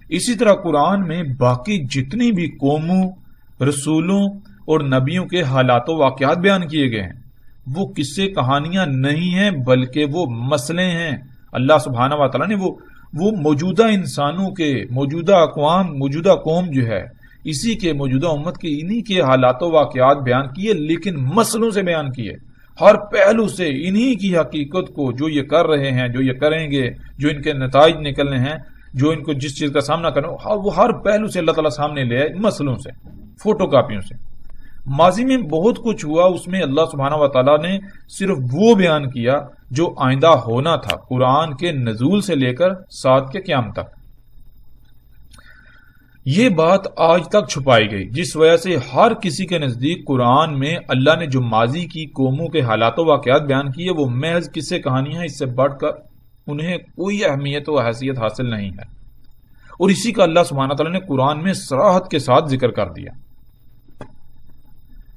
اسی طرح قرآن میں باقی جتنی بھی قوموں، رسولوں اور نبیوں کے حالات و واقعات بیان کیے گئے ہیں وہ قصے کہانیاں نہیں ہیں بلکہ وہ مسئلے ہیں۔ اللہ سبحانہ و تعالیٰ نے وہ موجودہ انسانوں کے، موجودہ اقوام، موجودہ قوم جو ہے اسی کے، موجودہ امت کے انہی کے حالات و واقعات بیان کیے، لیکن مسئلوں سے بیان کیے، ہر پہلو سے انہی کی حقیقت کو، جو یہ کر رہے ہیں، جو یہ کریں گے، جو ان کے نتائج نکلنے ہیں، جو ان کو جس چیز کا سامنا کرنا وہ ہر پہلو سے اللہ تعالیٰ سامنے لے آئے، مسئلوں سے، فوٹو کاپیوں سے۔ ماضی میں بہت کچھ ہوا، اس میں اللہ سبحانہ و تعالیٰ نے صرف وہ بیان کیا جو آئندہ ہونا تھا، قرآن کے نزول سے لے کر ساتھ کے قیام تک۔ یہ بات آج تک چھپائی گئی، جس وجہ سے ہر کسی کے نزدیک قرآن میں اللہ نے جو ماضی کی قوموں کے حالات و واقعات بیان کیے وہ محض قصے کہانیاں، اس سے بڑھ کر انہیں کوئی اہمیت و حیثیت حاصل نہیں ہے، اور اسی کا اللہ سبحانہ تعالیٰ نے قرآن میں صراحت کے ساتھ ذکر کر دیا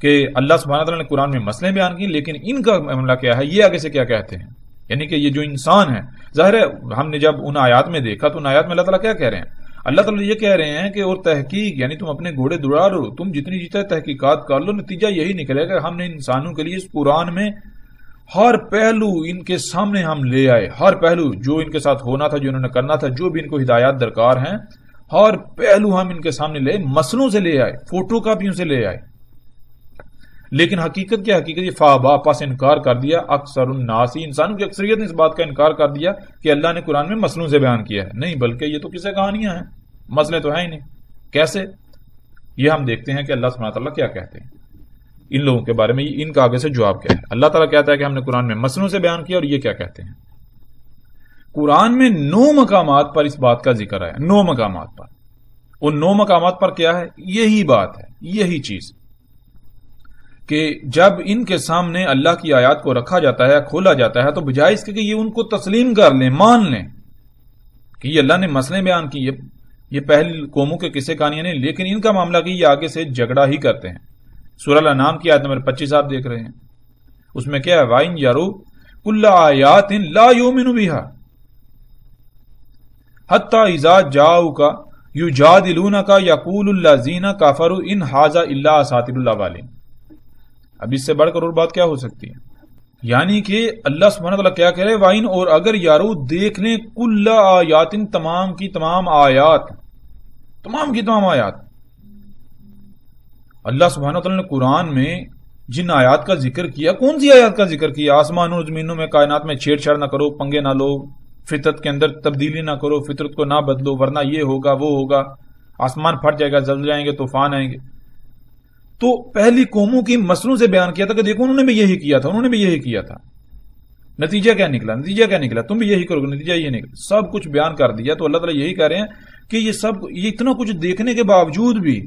کہ اللہ سبحانہ تعالیٰ نے قرآن میں مسئلے بیان کی، لیکن ان کا معاملہ کیا ہے، یہ آگے سے کیا کہتے ہیں، یعنی کہ یہ جو انسان ہے، ظاہر ہے ہم نے جب ان آیات میں دیکھا تو ان آیات میں اللہ تعالیٰ کیا کہہ رہے ہیں، اللہ تعالیٰ یہ کہہ رہے ہیں کہ اور تحقیق، یعنی تم اپنے گھوڑے دوڑا لو، تم جتنی جتنے تحقیقات کر لو، نتیجہ یہی نکلے گا، ہم نے انسانوں کے لیے اس قرآن میں ہر پہلو ان کے سامنے ہم لے آئے، ہر پہلو جو ان کے ساتھ ہونا تھا، جو انہوں نے کرنا تھا، جو بھی ان کو ہدایات درکار ہیں، ہر پہلو ہم ان کے سامنے لے، مسئلوں سے لے آئے، فوٹو کاپیوں سے لے آئے، لیکن حقیقت کیا، حقیقت یہ فابا، پس انکار کر دیا اکثر الناس، انسانوں کی اکثریت نے اس بات کا انکار کر دیا کہ اللہ نے قرآن میں مسئلوں سے بیان کیا ہے، نہیں بلکہ یہ تو قصے کہانیاں ہیں، مسئلے تو ہیں ہی نہیں۔ کیسے؟ یہ ہم دیکھتے ہیں کہ اللہ سبحانہ تعالیٰ کیا کہتے ہیں ان لوگوں کے بارے میں، ان کا آگے سے جواب کیا ہے۔ اللہ تعالیٰ کہتا ہے کہ ہم نے قرآن میں مسئلوں سے بیان کیا، اور یہ کیا کہتے ہیں، قرآن میں 9 مقامات پر اس بات کا ذکر ہے، 9 مقامات پر، ان 9 مقامات پر کیا ہے، یہی بات ہے، یہی چیز کہ جب ان کے سامنے اللہ کی آیات کو رکھا جاتا ہے، کھولا جاتا ہے، تو بجائے اس کے کہ یہ ان کو تسلیم کر لیں، مان لیں کہ یہ اللہ نے مسئلے بیان کیے، یہ پہلی قوموں کے قصے کہانیاں نہیں، لیکن ان کا معاملہ کہ یہ آگے سے جھگڑا ہی کرتے ہیں۔ سورہ الانعام کی آیت نمبر 25 آپ دیکھ رہے ہیں، اس میں کیا ہے، وَإِن يَرَوْا كُلَّ آيَاتٍ لَا يُؤْمِنُوا بِهَا حَتَّى إِذَا جَاءُوكَ يُجَادِلُونَكَ يَقُولُ الَّذِينَ كَفَرُوا إِنْ هَذَا إِلَّا أَسَاطِيرُ الْأَوَّلِينَ۔ اب اس سے بڑھ کر اور بات کیا ہو سکتی ہے، یعنی کہ اللہ سبحانہ وتعالیٰ کیا کہہ رہے، وَإِن، اور اگر یارو دیکھ لیں، کُلَّ آیَاتٍ، تمام کی تمام آیات، تمام کی تمام آیات، اللہ سبحانہ وتعالیٰ نے قرآن میں جن آیات کا ذکر کیا، کون سی آیات کا ذکر کیا، آسمانوں اور زمینوں میں، کائنات میں چھیڑ چھاڑ نہ کرو، پنگے نہ لو، فطرت کے اندر تبدیلی نہ کرو، فطرت کو نہ بدلو ورنہ یہ ہوگا وہ ہوگا، آسمان پھٹ جائے گا، زلزلے جائیں گے، طوفان آئیں گے۔ تو پہلی قوموں کی مسئلوں سے بیان کیا تھا کہ دیکھو انہوں نے بھی یہی کیا تھا، انہوں نے بھی یہی کیا تھا، نتیجہ کیا نکلا، نتیجہ کیا نکلا، تم بھی یہی کرو گے، نتیجہ یہ نکلا، سب کچھ بیان کر دیا۔ تو اللہ تعالیٰ یہی کہہ رہے ہیں کہ یہ اتنا کچھ دیکھنے کے باوجود بھی،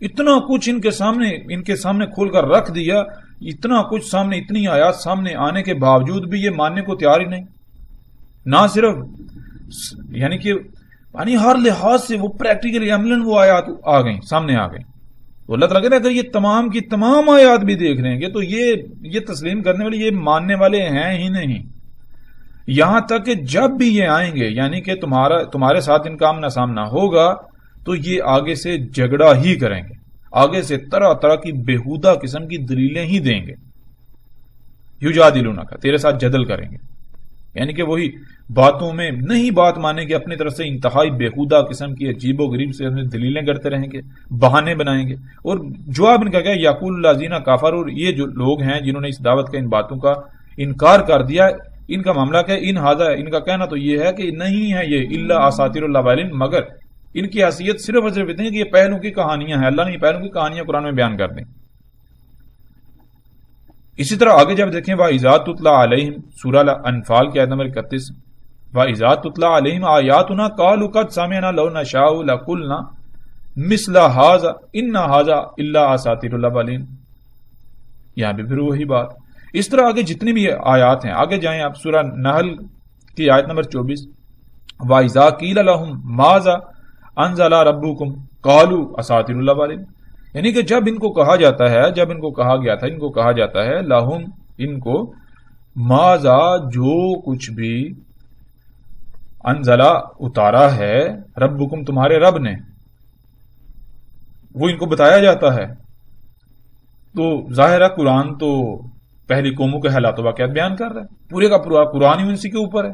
اتنا کچھ ان کے سامنے کھول کر رکھ دیا، اتنا کچھ سامنے، اتنی آیات سامنے آنے کے باوجود بھی یہ ماننے کو تیار ہی نہیں، نہ صرف یعنی کہ ہر لحاظ سے وہ پریکٹیکلی عملاً وہ آیات آ گئیں، سامنے آ گئیں۔ تو اللہ تعالیٰ کہتے ہیں اگر یہ تمام کی تمام آیات بھی دیکھ لیں گے تو یہ تسلیم کرنے والے، یہ ماننے والے ہیں ہی نہیں، یہاں تک کہ جب بھی یہ آئیں گے، یعنی کہ تمہارے ساتھ ان کا آمنا سامنا ہوگا تو یہ آگے سے جھگڑا ہی کریں گے، آگے سے طرح طرح کی بےہودہ قسم کی دلیلیں ہی دیں گے، یجادلونک، تیرے ساتھ جدل کریں گے، یعنی کہ وہی باتوں میں نہیں بات مانے گے، اپنی طرف سے انتہائی بےہودہ قسم کی عجیب و غریب سے دلیلیں کرتے رہیں گے، بہانے بنائیں گے، اور جواب ان کا کیا ہے، یقول الذین کفروا، یہ جو لوگ ہیں جنہوں نے اس دعوت کا، ان باتوں کا انکار کر دیا، ان کا معاملہ کیا ہے، ان ھذا، ان کا کہنا تو یہ ہے کہ نہیں ہے یہ الا اساطیر الاولین، مگر ان کی حیثیت صرف اور صرف اتنی ہے کہ یہ پہلوں کی کہانیاں ہیں، اللہ نے یہ پہلوں کی کہانیاں قرآن میں بیان کر دیں۔ اسی طرح آگے جب دیکھیں وَإِذَا تُتْلَىٰ عَلَيْهِمْ، سورہ انفال کی آیت نمبر 31، وَإِذَا تُتْلَىٰ عَلَيْهِمْ آيَاتُنَا قَالُوا قَدْ سَمِعْنَا لَوْ نَشَاءُ لَقُلْنَا مِثْلَ هَٰذَا إِنَّ هَٰذَا إِلَّا أَسَاطِيرُ الْأَوَّلِينَ، یہاں بھی پھر وہی بات۔ اس طرح آگے جتنی بھی آیات ہیں، آگے جائیں آپ سورہ نحل کی آیت نمبر 24، وَإِذَا قِيلَ لَهُمْ مَاذَا أَنزَلَ رَبُّكُمْ قَالُوا أَسَاطِيرُ الْأَوَّلِينَ، یعنی کہ جب ان کو کہا جاتا ہے، جب ان کو کہا گیا تھا، ان کو کہا جاتا ہے لہم، ان کو، ماذا، جو کچھ بھی، انزلا اتارا ہے ربکم تمہارے رب نے، وہ ان کو بتایا جاتا ہے. تو ظاہر ہے قرآن تو پہلی قوموں کے حالات و واقعات بیان کر رہا ہے، پورے کا پورا قرآن ہی اسی کے اوپر ہے.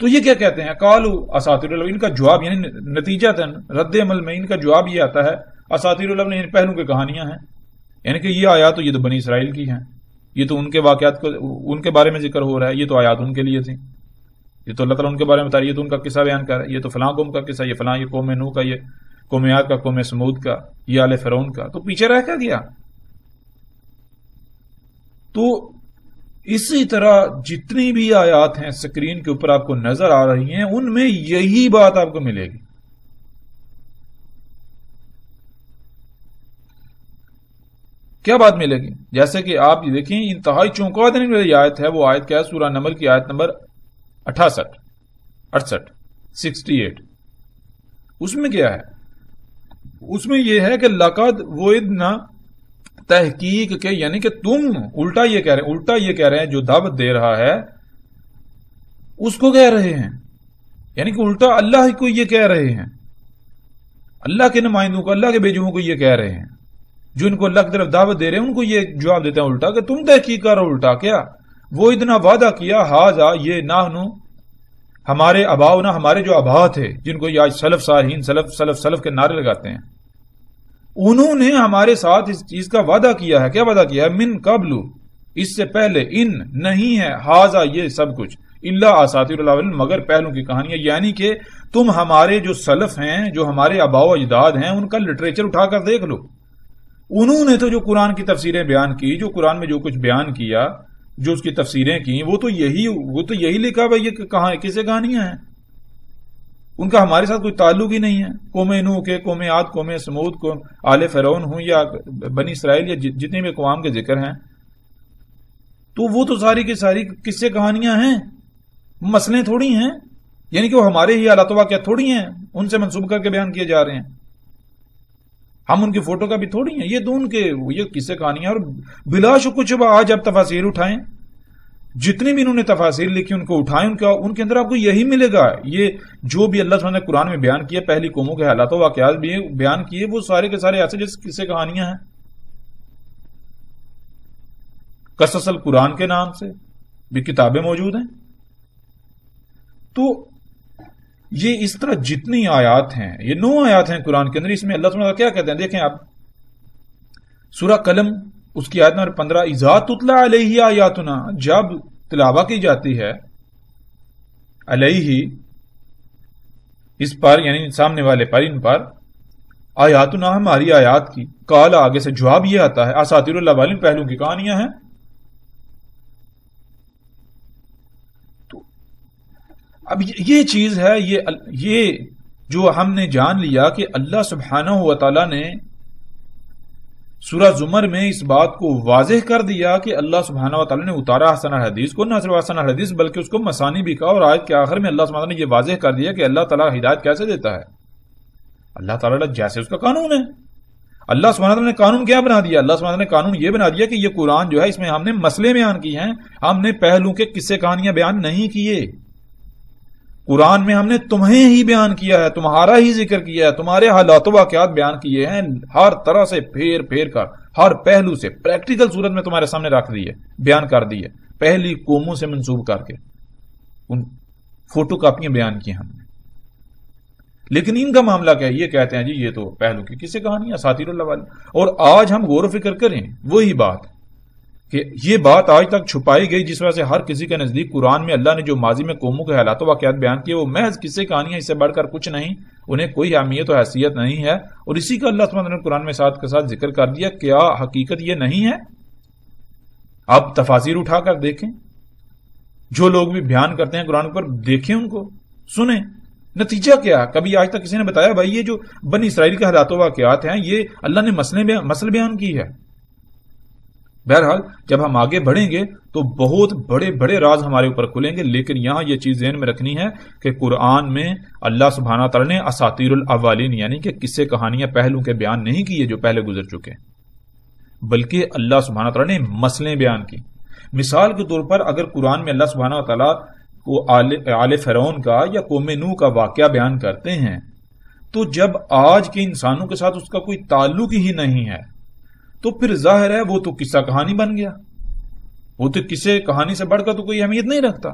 تو یہ کیا کہتے ہیں قالوا اساطیر الاولین، ان کا جواب یعنی نتیجہ رد عمل میں ان کا جواب یہ آتا ہے اساطیر الاولین یعنی پہلوں کی کہانیاں ہیں، یعنی کہ یہ آیات تو یہ تو بنی اسرائیل کی ہیں، یہ تو ان کے واقعات کو ان کے بارے میں ذکر ہو رہا ہے، یہ تو آیات ان کے لیے تھیں، یہ تو اللہ تعالیٰ ان کے بارے میں بتا رہی ہے، یہ تو ان کا قصہ بیان کر رہا ہے، یہ تو فلاں قوم کا قصہ، یہ فلاں، یہ قوم نوح کا، یہ قوم عاد کا، قوم سمود کا، یہ آل فرعون کا. تو پیچھے رہ گیا. تو اسی طرح جتنی بھی آیات ہیں سکرین کے اوپر آپ کو نظر آ رہی ہیں ان میں یہی بات آپ کو ملے گی. کیا بات ملے گی؟ جیسے کہ آپ یہ دیکھیں انتہائی چونکا دینے والی آیت ہے، وہ آیت کیا ہے؟ سورہ نمل کی آیت نمبر 68. اس میں کیا ہے؟ اس میں یہ ہے کہ لقد وعدنا، تحقیق کے، یعنی کہ تم الٹا یہ کہہ رہے ہیں جو دعوت دے رہا ہے اس کو کہہ رہے ہیں، یعنی کہ الٹا اللہ کو یہ کہہ رہے ہیں، اللہ کے نمائندوں کو، اللہ کے بھیجوں کو یہ کہہ رہے ہیں، جو ان کو اللہ کی طرف دعوت دے رہے ہیں ان کو یہ جواب دیتے ہیں الٹا کہ تم تحقیق کر رہو الٹا. کیا وہ اتنا وعدہ کیا ہاذا یہ نحنو ہمارے اباؤنا، ہمارے جو آبا تھے جن کو یہ آج سلف صالحین سلف کے نعرے لگاتے ہیں، انہوں نے ہمارے ساتھ اس چیز کا وعدہ کیا ہے. کیا وعدہ کیا ہے؟ من قبل، اس سے پہلے، ان نہیں ہے، ہاذا یہ سب کچھ، الا اساطیر الاولین مگر پہلوں کی کہانیاں، یعنی کہ تم ہمارے جو سلف ہیں، جو ہمارے آباء و اجداد ہیں، ان کا لٹریچر اٹھا کر دیکھ لو. انہوں نے تو جو قرآن کی تفسیریں بیان کی، جو قرآن میں جو کچھ بیان کیا، جو اس کی تفسیریں کی، وہ تو یہی لکھا بھائی یہ کہاں کسے کہانیاں ہیں، ان کا ہمارے ساتھ کوئی تعلق ہی نہیں ہے. قوم نوح کے، قوم عاد، قوم سمود، قوم آل فرعون ہوں یا بنی اسرائیل یا جتنے بھی اقوام کے ذکر ہیں، تو وہ تو ساری کی ساری قصے کہانیاں ہیں، مسئلے تھوڑی ہیں، یعنی کہ وہ ہمارے ہی حالات واقعات تھوڑی ہیں ان سے منسوب کر کے بیان کیے جا رہے ہیں، ہم ان کی فوٹو کا بھی تھوڑی ہیں، یہ تو ان کے یہ قصے کہانیاں. اور بلا شک شبہ آج آپ تفاسیر اٹھائیں، جتنی بھی انہوں نے تفاسیر لکھی ان کو اٹھائیں، ان کے اندر آپ کو یہی ملے گا. یہ جو بھی اللہ تعالیٰ نے قرآن میں بیان کیا، پہلی قوموں کے حالات و واقعات بھی بیان کیے، وہ سارے کے سارے ایسے جیسے قصے کہانیاں ہیں. قصص القرآن کے نام سے بھی کتابیں موجود ہیں. تو یہ اس طرح جتنی آیات ہیں، یہ 9 آیات ہیں قرآن کے اندر، اس میں اللہ تعالیٰ کیا کہتے ہیں دیکھیں آپ. سورہ قلم اس کی آیت نمبر 15، اذا تتلی علیہ آیاتنا، جب تلاوہ کی جاتی ہے علیہ اس پر، یعنی سامنے والے پر، ان پر، آیاتنا ہماری آیات کی، قال آگے سے جواب یہ آتا ہے اساطیر الاولین پہلوں کی کہانیاں ہیں. تو اب یہ چیز ہے، یہ جو ہم نے جان لیا کہ اللہ سبحانہ و تعالی نے سورہ زمر میں اس بات کو واضح کر دیا کہ اللہ سبحانہ و تعالی نے اتارا حسن الحدیث کو، نہ صرف حسن الحدیث بلکہ اس کو مسانی بھی کہا. اور آیت کے آخر میں اللہ سبحانہ نے یہ واضح کر دیا کہ اللہ تعالیٰ ہدایت کیسے دیتا ہے. اللہ تعالیٰ جیسے اس کا قانون ہے. اللہ سبحانہ نے قانون کیا بنا دیا؟ اللہ سبحانہ نے قانون یہ بنا دیا کہ یہ قرآن جو ہے اس میں ہم نے مسئلے بیان کیے ہیں، ہم نے پہلوں کے قصے کہانیاں بیان نہیں کیے. قرآن میں ہم نے تمہیں ہی بیان کیا ہے، تمہارا ہی ذکر کیا ہے، تمہارے حالات و واقعات بیان کیے ہیں، ہر طرح سے پھیر پھیر کر، ہر پہلو سے پریکٹیکل صورت میں تمہارے سامنے رکھ دیے، بیان کر دیے، پہلی قوموں سے منسوب کر کے ان فوٹو کاپیاں بیان کی ہم نے. لیکن ان کا معاملہ کیا ہے؟ یہ کہتے ہیں جی یہ تو پہلو کی کسی کہانی اساطیر الاولین. اور آج ہم غور و فکر کریں وہی بات کہ یہ بات آج تک چھپائی گئی، جس وجہ سے ہر کسی کے نزدیک قرآن میں اللہ نے جو ماضی میں قوموں کے حالات و واقعات بیان کیے وہ محض قصے کہانیاں، اس سے بڑھ کر کچھ نہیں، انہیں کوئی اہمیت و حیثیت نہیں ہے. اور اسی کا اللہ سبحانہ نے قرآن میں ساتھ کے ساتھ ذکر کر دیا. کیا حقیقت یہ نہیں ہے؟ آپ تفاسیر اٹھا کر دیکھیں، جو لوگ بھی بیان کرتے ہیں قرآن پر، دیکھیں ان کو، سنیں، نتیجہ کیا؟ کبھی آج تک کسی نے بتایا بھائی یہ جو بنی اسرائیل کے حالات و واقعات ہیں یہ اللہ نے مسئلے بیان کی ہے؟ بہرحال جب ہم آگے بڑھیں گے تو بہت بڑے بڑے راز ہمارے اوپر کھلیں گے. لیکن یہاں یہ چیز ذہن میں رکھنی ہے کہ قرآن میں اللہ سبحانہ تعالیٰ نے اساطیر الاولین یعنی کہ قصے کہانیاں پہلوں کے بیان نہیں کیے جو پہلے گزر چکے، بلکہ اللہ سبحانہ تعالیٰ نے مسئلے بیان کی. مثال کے طور پر اگر قرآن میں اللہ سبحانہ تعالیٰ وہ آل فرعون کا یا قوم نوح کا واقعہ بیان کرتے ہیں تو جب آج کے انسانوں کے ساتھ اس کا کوئی تعلق ہی نہیں ہے تو پھر ظاہر ہے وہ تو قصہ کہانی بن گیا، وہ تو کسی کہانی سے بڑھ کر تو کوئی اہمیت نہیں رکھتا۔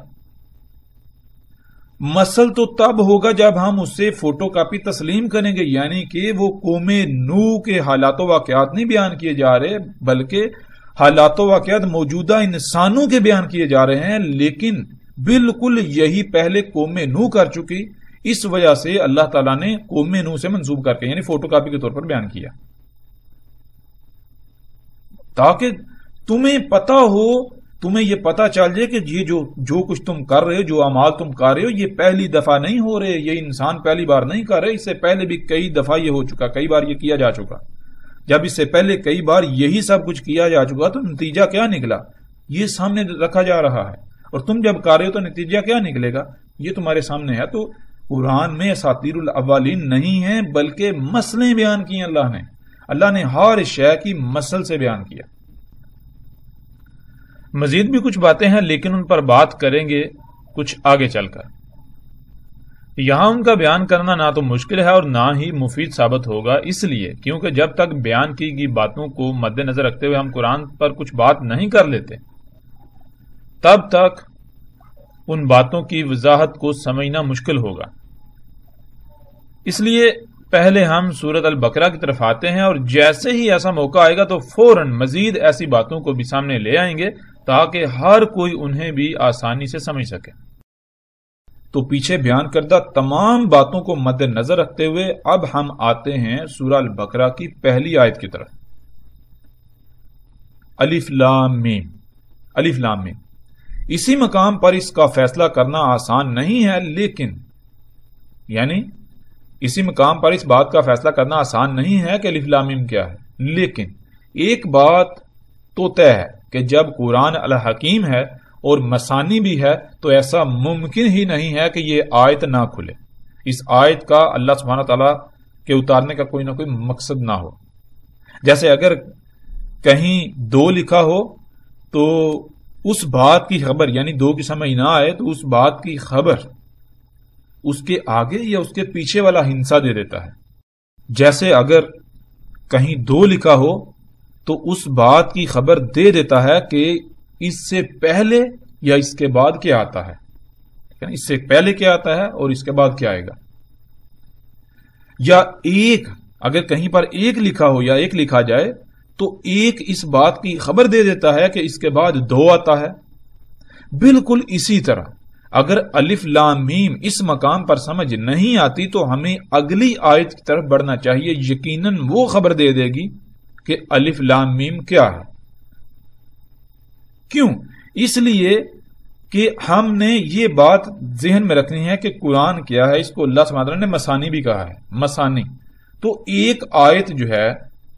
مسل تو تب ہوگا جب ہم اس سے فوٹو کاپی تسلیم کریں گے، یعنی کہ وہ قوم نوح کے حالات و واقعات نہیں بیان کیے جا رہے بلکہ حالات و واقعات موجودہ انسانوں کے بیان کیے جا رہے ہیں، لیکن بالکل یہی پہلے قوم نوح کر چکی، اس وجہ سے اللہ تعالیٰ نے قوم نوح سے منسوب کر کے یعنی فوٹو کاپی کے طور پر بیان کیا، تاکہ تمہیں پتا ہو، تمہیں یہ پتا چل جائے کہ یہ جو کچھ تم کر رہے ہو، جو اعمال تم کر رہے ہو، یہ پہلی دفعہ نہیں ہو رہے، یہ انسان پہلی بار نہیں کر رہے، اس سے پہلے بھی کئی دفعہ یہ ہو چکا، کئی بار یہ کیا جا چکا۔ جب اس سے پہلے کئی بار یہی سب کچھ کیا جا چکا تو نتیجہ کیا نکلا، یہ سامنے رکھا جا رہا ہے، اور تم جب کر رہے ہو تو نتیجہ کیا نکلے گا، یہ تمہارے سامنے ہے۔ تو قرآن میں اساطیر الاولین نہیں ہے بلکہ مسئلے بیان کیے اللہ نے ہر شے کی مسل سے بیان کیا۔ مزید بھی کچھ باتیں ہیں لیکن ان پر بات کریں گے کچھ آگے چل کر۔ یہاں ان کا بیان کرنا نہ تو مشکل ہے اور نہ ہی مفید ثابت ہوگا، اس لیے کیونکہ جب تک بیان کی گئی باتوں کو مد نظر رکھتے ہوئے ہم قرآن پر کچھ بات نہیں کر لیتے تب تک ان باتوں کی وضاحت کو سمجھنا مشکل ہوگا۔ اس لیے پہلے ہم سورۃ البقرہ کی طرف آتے ہیں، اور جیسے ہی ایسا موقع آئے گا تو فوراً مزید ایسی باتوں کو بھی سامنے لے آئیں گے تاکہ ہر کوئی انہیں بھی آسانی سے سمجھ سکے۔ تو پیچھے بیان کردہ تمام باتوں کو مد نظر رکھتے ہوئے اب ہم آتے ہیں سورہ البقرہ کی پہلی آیت کی طرف۔ الف لام میم، الف لام میم۔ اسی مقام پر اس کا فیصلہ کرنا آسان نہیں ہے، لیکن یعنی اسی مقام پر اس بات کا فیصلہ کرنا آسان نہیں ہے کہ الف لام میم کیا ہے، لیکن ایک بات تو طے ہے کہ جب قرآن الحکیم ہے اور مثانی بھی ہے تو ایسا ممکن ہی نہیں ہے کہ یہ آیت نہ کھلے، اس آیت کا اللہ سبحانہ تعالیٰ کے اتارنے کا کوئی نہ کوئی مقصد نہ ہو۔ جیسے اگر کہیں 2 لکھا ہو تو اس بات کی خبر یعنی 2 کی سمجھ نہ آئے تو اس بات کی خبر اس کے آگے یا اس کے پیچھے والا ہنسا دے دیتا ہے۔ جیسے اگر کہیں 2 لکھا ہو تو اس بات کی خبر دے دیتا ہے کہ اس سے پہلے یا اس کے بعد کیا آتا ہے، یعنی اس سے پہلے کیا آتا ہے اور اس کے بعد کیا آئے گا۔ یا اگر کہیں پر 1 لکھا ہو یا 1 لکھا جائے تو 1 اس بات کی خبر دے دیتا ہے کہ اس کے بعد 2 آتا ہے۔ بالکل اسی طرح اگر الف لام میم اس مقام پر سمجھ نہیں آتی تو ہمیں اگلی آیت کی طرف بڑھنا چاہیے، یقیناً وہ خبر دے دے گی کہ الف لام میم کیا ہے۔ کیوں؟ اس لیے کہ ہم نے یہ بات ذہن میں رکھنی ہے کہ قرآن کیا ہے، اس کو اللہ سبحانہ وتعالیٰ نے مثانی بھی کہا ہے، مثانی۔ تو ایک آیت جو ہے،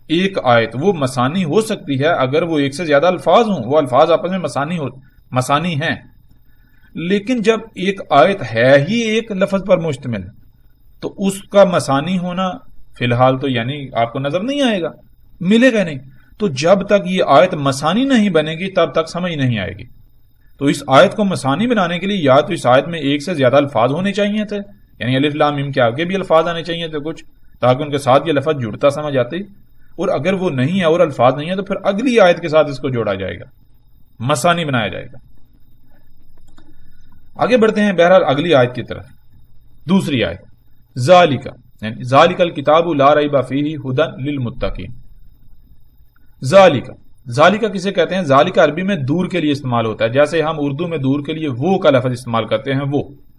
ایک آیت وہ مثانی ہو سکتی ہے اگر وہ 1 سے زیادہ الفاظ ہوں، وہ الفاظ آپس میں مثانی ہیں، لیکن جب ایک آیت ہے ہی ایک لفظ پر مشتمل تو اس کا مثانی ہونا فی الحال تو یعنی آپ کو نظر نہیں آئے گا، ملے گا نہیں۔ تو جب تک یہ آیت مثانی نہیں بنے گی تب تک سمجھ نہیں آئے گی۔ تو اس آیت کو مثانی بنانے کے لیے یا تو اس آیت میں 1 سے زیادہ الفاظ ہونے چاہیے تھے، یعنی الف لام میم کے آگے بھی الفاظ آنے چاہیے تھے کچھ، تاکہ ان کے ساتھ یہ لفظ جڑتا سمجھ آتی، اور اگر وہ نہیں ہے اور الفاظ نہیں ہے تو پھر اگلی آیت کے ساتھ اس کو جوڑا جائے گا، مثانی بنایا جائے گا۔ آگے بڑھتے ہیں بہرحال اگلی آیت کی طرف۔ دوسری آیت ذالک، یعنی ذالک الکتاب لا ریب فیہ ھدی للمتقین۔ ذالک کسے کہتے ہیں؟ ذالک عربی میں دور کے لیے استعمال ہوتا ہے، جیسے ہم اردو میں دور کے لیے وہ کا لفظ استعمال کرتے ہیں،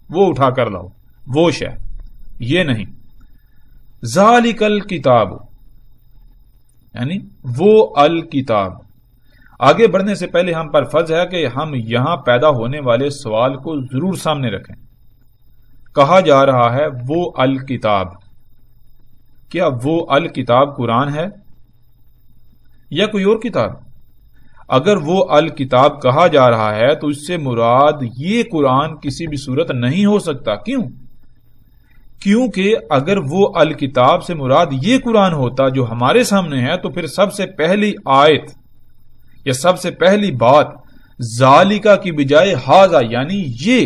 وہ اٹھا کر لاؤ، وہ شے، یہ نہیں۔ ذالک الکتاب یعنی وہ الکتاب۔ آگے بڑھنے سے پہلے ہم پر فرض ہے کہ ہم یہاں پیدا ہونے والے سوال کو ضرور سامنے رکھیں۔ کہا جا رہا ہے وہ الکتاب، کیا وہ الکتاب قرآن ہے یا کوئی اور کتاب؟ اگر وہ الکتاب کہا جا رہا ہے تو اس سے مراد یہ قرآن کسی بھی صورت نہیں ہو سکتا۔ کیوں؟ کیونکہ اگر وہ الکتاب سے مراد یہ قرآن ہوتا جو ہمارے سامنے ہے تو پھر سب سے پہلی آیت یا سب سے پہلی بات ذالکہ کی بجائے ھذا یعنی یہ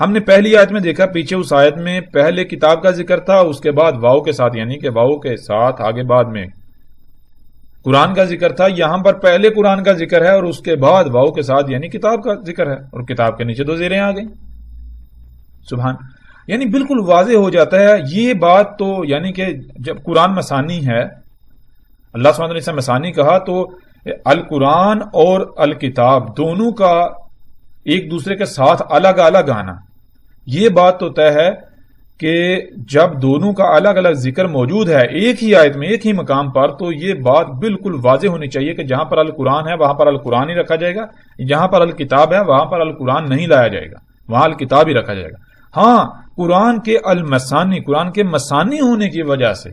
ہم نے پہلی آیت میں دیکھا پیچھے اس آیت میں پہلے کتاب کا ذکر تھا، اس کے بعد واؤ کے ساتھ، یعنی کہ واؤ کے ساتھ آگے بعد میں قرآن کا ذکر تھا. یہاں پر پہلے قرآن کا ذکر ہے اور اس کے بعد واؤ کے ساتھ یعنی کتاب کا ذکر ہے، اور کتاب کے نیچے 2 زیریں آ گئی. سبحان، یعنی بالکل واضح ہو جاتا ہے یہ بات. تو یعنی کہ جب قرآن مسانی ہے، اللہ سبحانہ وتعالی نے اسے مسانی کہا، تو القرآن اور الکتاب دونوں کا ایک دوسرے کے ساتھ الگ الگ آنا، یہ بات تو طے ہے کہ جب دونوں کا الگ الگ ذکر موجود ہے ایک ہی آیت میں ایک ہی مقام پر، تو یہ بات بالکل واضح ہونی چاہیے کہ جہاں پر القرآن ہے وہاں پر القرآن ہی رکھا جائے گا، جہاں پر الکتاب ہے وہاں پر القرآن نہیں لایا جائے گا، وہاں الکتاب ہی رکھا جائے گا. ہاں، قرآن کے المسانی، قرآن کے مسانی ہونے کی وجہ سے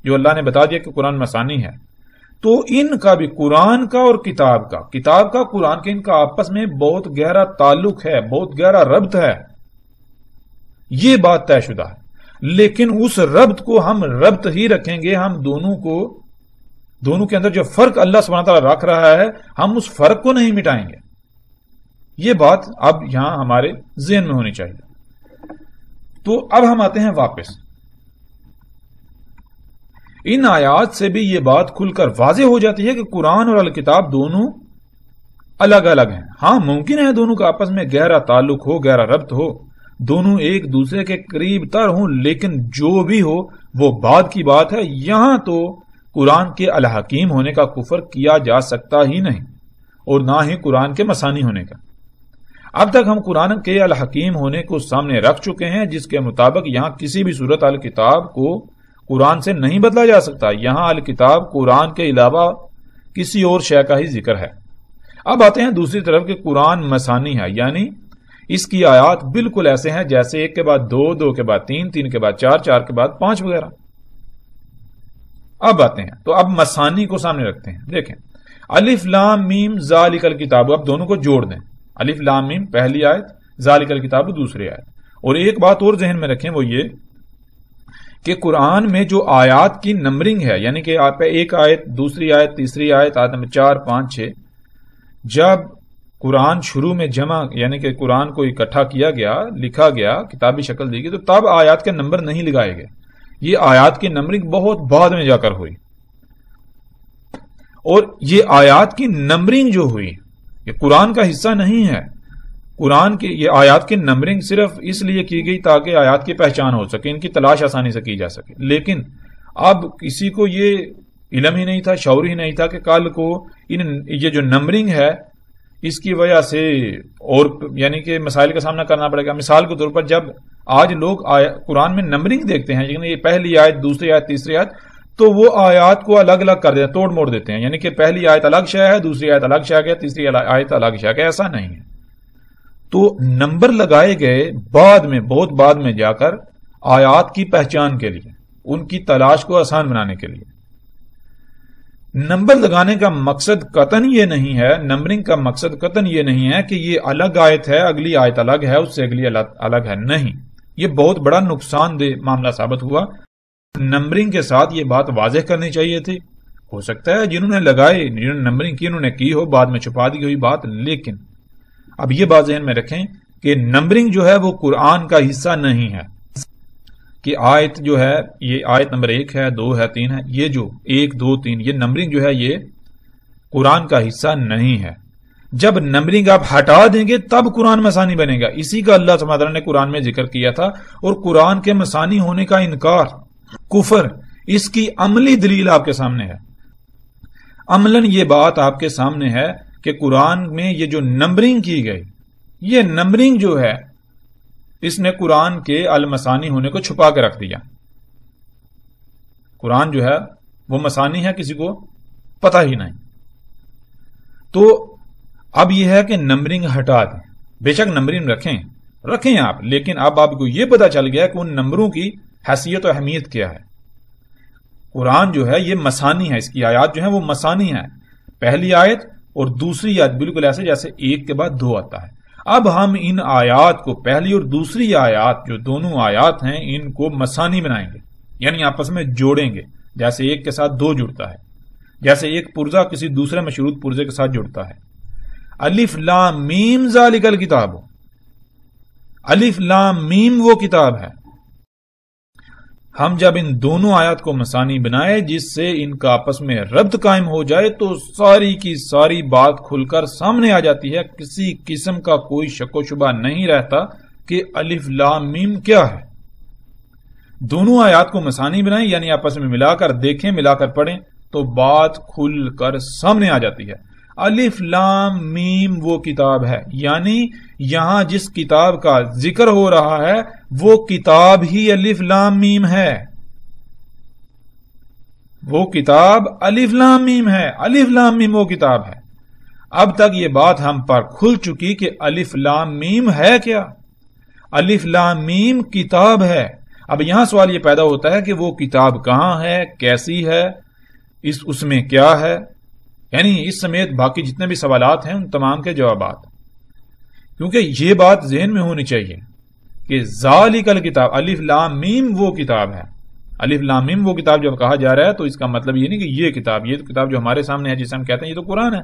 جو اللہ نے بتا دیا کہ قرآن مسانی ہے، تو ان کا بھی قرآن کا اور کتاب کا قرآن کے ان کا آپس میں بہت گہرا تعلق ہے، بہت گہرا ربط ہے، یہ بات طے شدہ ہے. لیکن اس ربط کو ہم ربط ہی رکھیں گے، ہم دونوں کے اندر جو فرق اللہ سبحانہ تعالیٰ رکھ رہا ہے ہم اس فرق کو نہیں مٹائیں گے. یہ بات اب یہاں ہمارے ذہن میں ہونی چاہیے. تو اب ہم آتے ہیں واپس. ان آیات سے بھی یہ بات کھل کر واضح ہو جاتی ہے کہ قرآن اور الکتاب دونوں الگ الگ ہیں. ہاں، ممکن ہے دونوں کا آپس میں گہرا تعلق ہو، گہرا ربط ہو، دونوں ایک دوسرے کے قریب تر ہوں، لیکن جو بھی ہو وہ بعد کی بات ہے. یہاں تو قرآن کے الحکیم ہونے کا کفر کیا جا سکتا ہی نہیں، اور نہ ہی قرآن کے مسانی ہونے کا. اب تک ہم قرآن کے الحکیم ہونے کو سامنے رکھ چکے ہیں، جس کے مطابق یہاں کسی بھی صورت الکتاب کو قرآن سے نہیں بدلا جا سکتا. یہاں الکتاب قرآن کے علاوہ کسی اور شے کا ہی ذکر ہے. اب آتے ہیں دوسری طرف کہ قرآن مسانی ہے، یعنی اس کی آیات بالکل ایسے ہیں جیسے 1 کے بعد 2، 2 کے بعد 3، 3 کے بعد 4، 4 کے بعد 5 وغیرہ. اب آتے ہیں تو اب مسانی کو سامنے رکھتے ہیں. دیکھیں، الف لام میم ذالک الکتاب، اب دونوں کو جوڑ دیں. الف لام میم پہلی آیت، ذالک الکتاب دوسری آیت. اور ایک بات اور ذہن میں رکھیں، وہ یہ کہ قرآن میں جو آیات کی نمبرنگ ہے، یعنی کہ آپ ایک آیت، دوسری آیت، تیسری آیت، آیت نمبر 4، 5، 6، جب قرآن شروع میں جمع یعنی کہ قرآن کو اکٹھا کیا گیا، لکھا گیا، کتابی شکل دی گئی، تو تب آیات کے نمبر نہیں لگائے گئے. یہ آیات کی نمبرنگ بہت بعد میں جا کر ہوئی. اور یہ آیات کی نمبرنگ جو ہوئی یہ قرآن کا حصہ نہیں ہے. قرآن کی یہ آیات کی نمبرنگ صرف اس لیے کی گئی تاکہ آیات کی پہچان ہو سکے، ان کی تلاش آسانی سے کی جا سکے. لیکن اب کسی کو یہ علم ہی نہیں تھا، شعور ہی نہیں تھا کہ کل کو یہ جو نمبرنگ ہے اس کی وجہ سے اور یعنی کہ مسائل کا سامنا کرنا پڑے گا. مثال کے طور پر جب آج لوگ قرآن میں نمبرنگ دیکھتے ہیں، یعنی یہ پہلی آیت، دوسری آیت، تیسری آیت، تو وہ آیات کو الگ الگ کر دیتے ہیں، توڑ موڑ دیتے ہیں. یعنی کہ پہلی آیت الگ شے ہے، دوسری آیت الگ شے ہے، تیسری آیت الگ شے ہے. ایسا نہیں ہے. تو نمبر لگائے گئے بعد میں، بہت بعد میں جا کر، آیات کی پہچان کے لیے، ان کی تلاش کو آسان بنانے کے لیے. نمبر لگانے کا مقصد قطعاً یہ نہیں ہے، نمبرنگ کا مقصد قطعاً یہ نہیں ہے کہ یہ الگ آیت ہے، اگلی آیت الگ ہے، اس سے اگلی الگ ہے. نہیں، یہ بہت بڑا نقصان دہ معاملہ ثابت ہوا. نمبرنگ کے ساتھ یہ بات واضح کرنی چاہیے تھی. ہو سکتا ہے جنہوں نے لگائے، جنہوں نے نمبرنگ کی، انہوں نے کی ہو، بعد میں چھپا دی ہوئی بات. لیکن اب یہ بات ذہن میں رکھیں کہ نمبرنگ جو ہے وہ قرآن کا حصہ نہیں ہے. کہ آیت جو ہے یہ آیت نمبر 1 ہے، 2 ہے، 3 ہے، یہ جو 1، 2، 3 یہ نمبرنگ جو ہے یہ قرآن کا حصہ نہیں ہے. جب نمبرنگ آپ ہٹا دیں گے تب قرآن مسانی بنے گا. اسی کا اللہ سبحانہ وتعالی نے قرآن میں ذکر کیا تھا. اور قرآن کے مسانی ہونے کا انکار، کفر، اس کی عملی دلیل آپ کے سامنے ہے. عملاً یہ بات آپ کے سامنے ہے کہ قرآن میں یہ جو نمبرنگ کی گئی، یہ نمبرنگ جو ہے اس نے قرآن کے المسانی ہونے کو چھپا کے رکھ دیا. قرآن جو ہے وہ مسانی ہے، کسی کو پتہ ہی نہیں. تو اب یہ ہے کہ نمبرنگ ہٹا دیں. بے شک نمبرنگ رکھیں آپ، لیکن اب آپ کو یہ پتہ چل گیا کہ ان نمبروں کی حیثیت و اہمیت کیا ہے. قرآن جو ہے یہ مسانی ہے، اس کی آیات جو ہیں وہ مسانی ہیں. پہلی آیت اور دوسری آیت بالکل ایسے جیسے 1 کے بعد 2 آتا ہے. اب ہم ان آیات کو، پہلی اور دوسری آیات جو دونوں آیات ہیں، ان کو مسانی بنائیں گے، یعنی آپس میں جوڑیں گے، جیسے 1 کے ساتھ 2 جڑتا ہے، جیسے ایک پرزہ کسی دوسرے مشروط پرزے کے ساتھ جڑتا ہے. الف لام میم ذالک الکتاب، الف لام میم وہ کتاب ہے. ہم جب ان دونوں آیات کو مثانی بنائے جس سے ان کا آپس میں ربط قائم ہو جائے تو ساری کی ساری بات کھل کر سامنے آ جاتی ہے. کسی قسم کا کوئی شک و شبہ نہیں رہتا کہ الف لام میم کیا ہے. دونوں آیات کو مثانی بنائیں یعنی آپس میں ملا کر دیکھیں, ملا کر پڑھیں تو بات کھل کر سامنے آ جاتی ہے. الف لام میم وہ کتاب ہے, یعنی یہاں جس کتاب کا ذکر ہو رہا ہے وہ کتاب ہی الف لام میم ہے. وہ کتاب الف لام میم ہے. الف لام میم وہ کتاب ہے. اب تک یہ بات ہم پر کھل چکی کہ الف لام میم ہے کیا. الف لام میم کتاب ہے. اب یہاں سوال یہ پیدا ہوتا ہے کہ وہ کتاب کہاں ہے, کیسی ہے, اس میں کیا ہے, یعنی اس سمیت باقی جتنے بھی سوالات ہیں ان تمام کے جوابات. کیونکہ یہ بات ذہن میں ہونی چاہیے کہ ذالک الکتاب الف لام میم وہ کتاب ہے. الف لام میم وہ کتاب جب کہا جا رہا ہے تو اس کا مطلب یہ نہیں کہ یہ کتاب جو ہمارے سامنے ہے جسے ہم کہتے ہیں یہ تو قرآن ہے.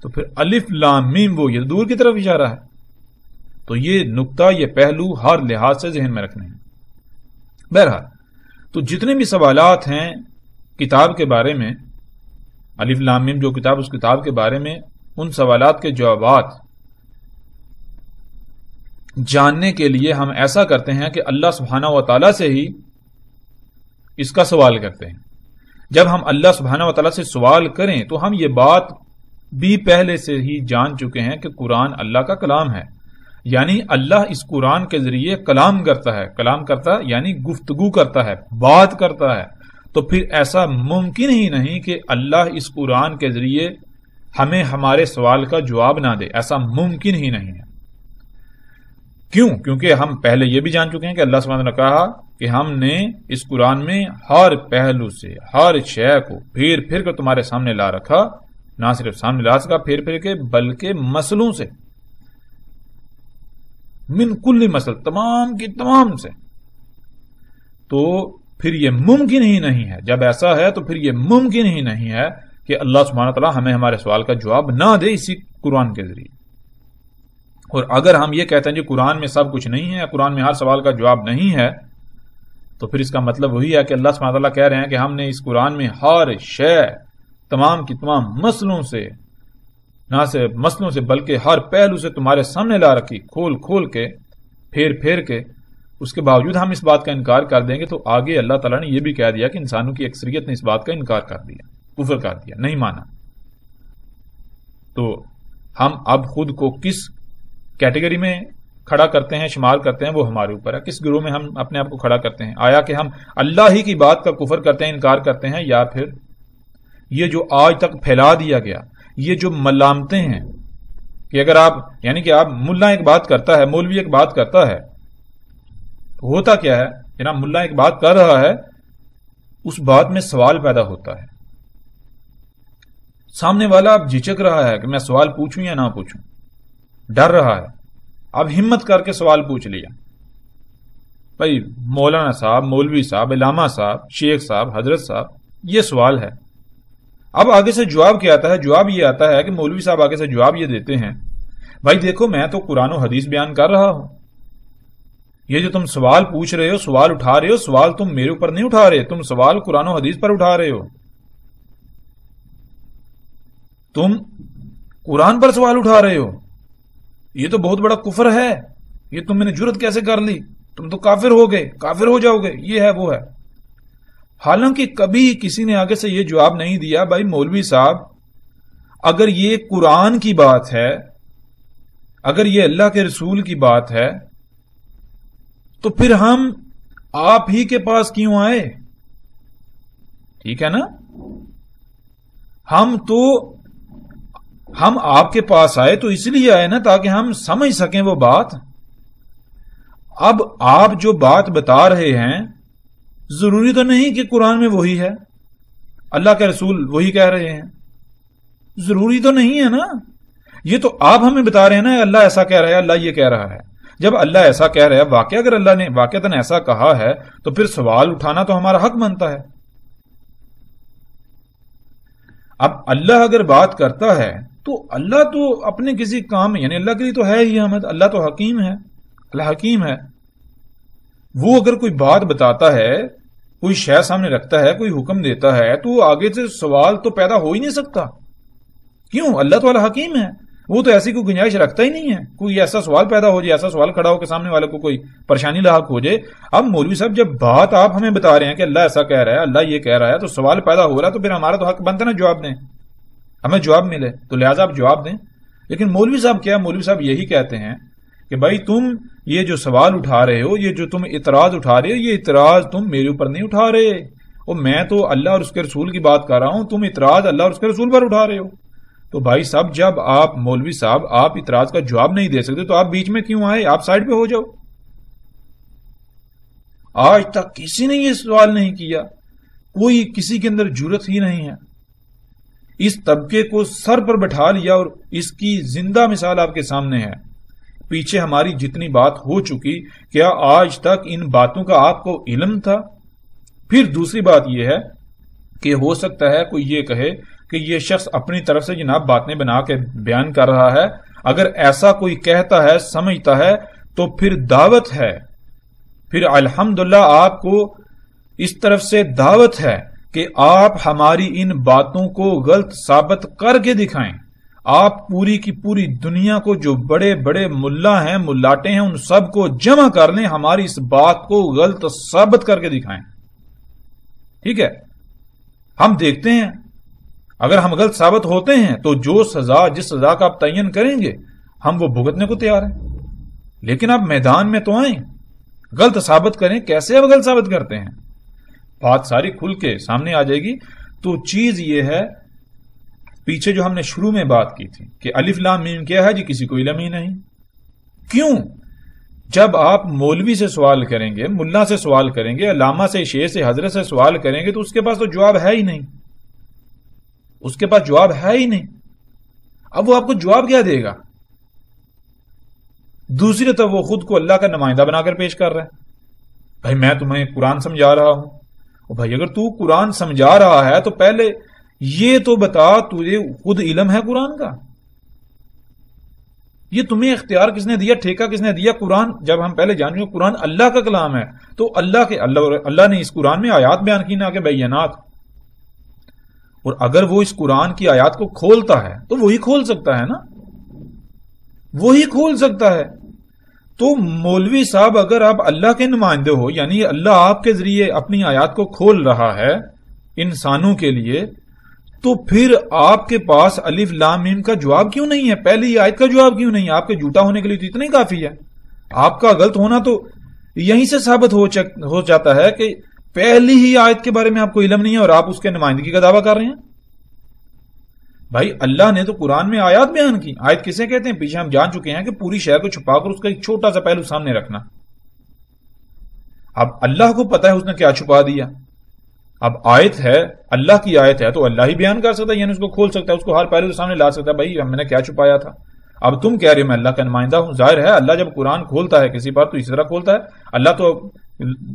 تو پھر الف لام میم وہ یہ دور کی طرف اشارہ ہے. تو یہ نقطہ, یہ پہلو ہر لحاظ سے ذہن میں رکھنے ہیں. بہرحال تو جتنے بھی سوالات ہیں کتاب کے بارے میں, الف لام میم جو کتاب, اس کتاب کے بارے میں, ان سوالات کے جوابات جاننے کے لیے ہم ایسا کرتے ہیں کہ اللہ سبحانہ و تعالیٰ سے ہی اس کا سوال کرتے ہیں. جب ہم اللہ سبحانہ و تعالیٰ سے سوال کریں تو ہم یہ بات بھی پہلے سے ہی جان چکے ہیں کہ قرآن اللہ کا کلام ہے, یعنی اللہ اس قرآن کے ذریعے کلام کرتا ہے. کلام کرتا یعنی گفتگو کرتا ہے, بات کرتا ہے. تو پھر ایسا ممکن ہی نہیں کہ اللہ اس قرآن کے ذریعے ہمیں ہمارے سوال کا جواب نہ دے. ایسا ممکن ہی نہیں ہے. کیوں؟ کیونکہ ہم پہلے یہ بھی جان چکے ہیں کہ اللہ سبحانہ نے کہا کہ ہم نے اس قرآن میں ہر پہلو سے ہر شے کو پھر پھر کر تمہارے سامنے لا رکھا. نہ صرف سامنے لا سکا پھر پھر کے, بلکہ مسئلوں سے, من کل مسئل, تمام کی تمام سے. تو پھر یہ ممکن ہی نہیں ہے, جب ایسا ہے تو پھر یہ ممکن ہی نہیں ہے کہ اللہ سبحانہ تعالیٰ ہمیں ہمارے سوال کا جواب نہ دے اسی قرآن کے ذریعے. اور اگر ہم یہ کہتے ہیں کہ قرآن میں سب کچھ نہیں ہے, قرآن میں ہر سوال کا جواب نہیں ہے, تو پھر اس کا مطلب وہی ہے کہ اللہ سبحانہ تعالیٰ کہہ رہے ہیں کہ ہم نے اس قرآن میں ہر شے تمام کی تمام مسئلوں سے, نہ صرف مسئلوں سے بلکہ ہر پہلو سے تمہارے سامنے لا رکھی, کھول کھول کے, پھیر پھیر کے. اس کے باوجود ہم اس بات کا انکار کر دیں گے تو آگے اللہ تعالیٰ نے یہ بھی کہہ دیا کہ انسانوں کی اکثریت نے اس بات کا انکار کر دیا, کفر کر دیا, نہیں مانا. تو ہم اب خود کو کس کیٹیگری میں کھڑا کرتے ہیں, شمار کرتے ہیں, وہ ہمارے اوپر ہے. کس گروہ میں ہم اپنے آپ کو کھڑا کرتے ہیں. آیا کہ ہم اللہ ہی کی بات کا کفر کرتے ہیں, انکار کرتے ہیں, یا پھر یہ جو آج تک پھیلا دیا گیا, یہ جو ملامتیں ہیں کہ اگر آپ, یعنی کہ آپ ملا ایک بات کرتا ہے, مولوی ایک بات کرتا ہے, ہوتا کیا ہے جناب, ملا ایک بات کر رہا ہے, اس بات میں سوال پیدا ہوتا ہے. سامنے والا اب جھجک رہا ہے کہ میں سوال پوچھوں یا نہ پوچھوں, ڈر رہا ہے. اب ہمت کر کے سوال پوچھ لیا. بھائی مولانا صاحب, مولوی صاحب, علامہ صاحب, شیخ صاحب, حضرت صاحب, یہ سوال ہے. اب آگے سے جواب کیا آتا ہے؟ جواب یہ آتا ہے کہ مولوی صاحب آگے سے جواب یہ دیتے ہیں, بھائی دیکھو میں تو قرآن و حدیث بیان کر رہا ہوں, یہ جو تم سوال پوچھ رہے ہو, سوال اٹھا رہے ہو, سوال تم میرے اوپر نہیں اٹھا رہے, تم سوال قرآن و حدیث پر اٹھا رہے ہو. تم قرآن پر سوال اٹھا رہے ہو. یہ تو بہت بڑا کفر ہے. یہ تم نے جرت کیسے کر لی؟ تم تو کافر ہو گئے, کافر ہو جاؤ گے, یہ ہے وہ ہے. حالانکہ کبھی کسی نے آگے سے یہ جواب نہیں دیا, بھائی مولوی صاحب اگر یہ قرآن کی بات ہے, اگر یہ اللہ کے رسول کی بات ہے, تو پھر ہم آپ ہی کے پاس کیوں آئے؟ ٹھیک ہے نا, ہم آپ کے پاس آئے تو اس لیے آئے نا تاکہ ہم سمجھ سکیں وہ بات. اب آپ جو بات بتا رہے ہیں ضروری تو نہیں کہ قرآن میں وہی ہے, اللہ کے رسول وہی کہہ رہے ہیں, ضروری تو نہیں ہے نا. یہ تو آپ ہمیں بتا رہے ہیں نا اللہ ایسا کہہ رہا ہے, اللہ یہ کہہ رہا ہے. جب اللہ ایسا کہہ رہا ہے, واقعہ اگر اللہ نے واقعتاً ایسا کہا ہے تو پھر سوال اٹھانا تو ہمارا حق بنتا ہے. اب اللہ اگر بات کرتا ہے تو اللہ تو اپنے کسی کام, یعنی اللہ کے لیے تو ہے ہی احمد, اللہ تو حکیم ہے, اللہ حکیم ہے. وہ اگر کوئی بات بتاتا ہے، کوئی شے سامنے رکھتا ہے، کوئی حکم دیتا ہے، تو آگے سے سوال تو پیدا ہو ہی نہیں سکتا. کیوں؟ اللہ تو اللہ حکیم ہے، وہ تو ایسی کوئی گنجائش رکھتا ہی نہیں ہے کوئی ایسا سوال پیدا ہو جائے، ایسا سوال کھڑا ہو کہ سامنے والے کو کوئی پریشانی لاحق ہو جائے. اب مولوی صاحب جب بات آپ ہمیں بتا رہے ہیں کہ اللہ ایسا کہہ رہا ہے، اللہ یہ کہہ رہا ہے، تو سوال پیدا ہو رہا ہے، تو پھر ہمارا تو حق بنتا ہے نا جواب دیں، ہمیں جواب ملے، تو لہٰذا آپ جواب دیں. لیکن مولوی صاحب کیا؟ مولوی صاحب یہی کہتے ہیں کہ بھائی تم یہ جو سوال اٹھا رہے ہو، یہ جو تم اعتراض اٹھا رہے ہو، یہ اعتراض تم میرے اوپر نہیں اٹھا رہے، اور میں تو اللہ اور اس کے رسول کی بات کر رہا ہوں، تم اعتراض اللہ اور اس کے رسول پر اٹھا رہے ہو. تو بھائی صاحب جب آپ مولوی صاحب آپ اعتراض کا جواب نہیں دے سکتے تو آپ بیچ میں کیوں آئے؟ آپ سائڈ پہ ہو جاؤ. آج تک کسی نے یہ سوال نہیں کیا، کوئی کسی کے اندر جرت ہی نہیں ہے. اس طبقے کو سر پر بٹھا لیا اور اس کی زندہ مثال آپ کے سامنے ہے. پیچھے ہماری جتنی بات ہو چکی، کیا آج تک ان باتوں کا آپ کو علم تھا؟ پھر دوسری بات یہ ہے کہ ہو سکتا ہے کوئی یہ کہے کہ یہ شخص اپنی طرف سے جناب باتیں بنا کے بیان کر رہا ہے. اگر ایسا کوئی کہتا ہے، سمجھتا ہے، تو پھر دعوت ہے، پھر الحمدللہ آپ کو اس طرف سے دعوت ہے کہ آپ ہماری ان باتوں کو غلط ثابت کر کے دکھائیں. آپ پوری کی پوری دنیا کو جو بڑے بڑے ملا ہیں، ملاٹے ہیں، ان سب کو جمع کر لیں، ہماری اس بات کو غلط ثابت کر کے دکھائیں. ٹھیک ہے؟ ہم دیکھتے ہیں اگر ہم غلط ثابت ہوتے ہیں تو جو سزا، جس سزا کا آپ تعین کریں گے، ہم وہ بھگتنے کو تیار ہیں. لیکن آپ میدان میں تو آئیں، غلط ثابت کریں. کیسے آپ غلط ثابت کرتے ہیں؟ بات ساری کھل کے سامنے آ جائے گی. تو چیز یہ ہے، پیچھے جو ہم نے شروع میں بات کی تھی کہ الف لام میم کیا ہے جی، کسی کو علم ہی نہیں. کیوں؟ جب آپ مولوی سے سوال کریں گے، ملا سے سوال کریں گے، علامہ سے، شیخ سے، حضرت سے سوال کریں گے، تو اس کے پاس تو جواب ہے ہی نہیں، اس کے پاس جواب ہے ہی نہیں. اب وہ آپ کو جواب کیا دے گا؟ دوسری طرف وہ خود کو اللہ کا نمائندہ بنا کر پیش کر رہا ہے. بھائی میں تمہیں قرآن سمجھا رہا ہوں. بھائی اگر تو قرآن سمجھا رہا ہے تو پہلے یہ تو بتا تجھے خود علم ہے قرآن کا؟ یہ تمہیں اختیار کس نے دیا، ٹھیکہ کس نے دیا؟ قرآن جب ہم پہلے جان چکے قرآن اللہ کا کلام ہے، تو اللہ نے اس قرآن میں آیات بیان کی، نہ کہ بینات. اور اگر وہ اس قرآن کی آیات کو کھولتا ہے تو وہی کھول سکتا ہے نا، وہی کھول سکتا ہے. تو مولوی صاحب اگر آپ اللہ کے نمائندے ہو، یعنی اللہ آپ کے ذریعے اپنی آیات کو کھول رہا ہے انسانوں کے لیے، تو پھر آپ کے پاس الف لام میم کا جواب کیوں نہیں ہے؟ پہلی آیت کا جواب کیوں نہیں ہے؟ آپ کے جھوٹا ہونے کے لیے تو اتنا ہی کافی ہے. آپ کا غلط ہونا تو یہیں سے ثابت ہو جاتا ہے کہ پہلی ہی آیت کے بارے میں آپ کو علم نہیں ہے اور آپ اس کے نمائندگی کا دعویٰ کر رہے ہیں. بھائی اللہ نے تو قرآن میں آیات بیان کی. آیت کسے کہتے ہیں؟ پیچھے ہم جان چکے ہیں کہ پوری شے کو چھپا کر اس کا ایک چھوٹا سا پہلو سامنے رکھنا. اب اللہ کو پتا ہے اس نے کیا چھپا دیا. اب آیت ہے، اللہ کی آیت ہے، تو اللہ ہی بیان کر سکتا ہے، یعنی اس کو کھول سکتا ہے، اس کو ہر پہلو کے سامنے لا سکتا ہے. بھائی ہم نے کیا چھپایا تھا؟ اب تم کہہ رہے ہو میں اللہ کا نمائندہ ہوں. ظاہر ہے اللہ جب قرآن کھولتا ہے کسی پر تو اسی طرح کھولتا ہے. اللہ تو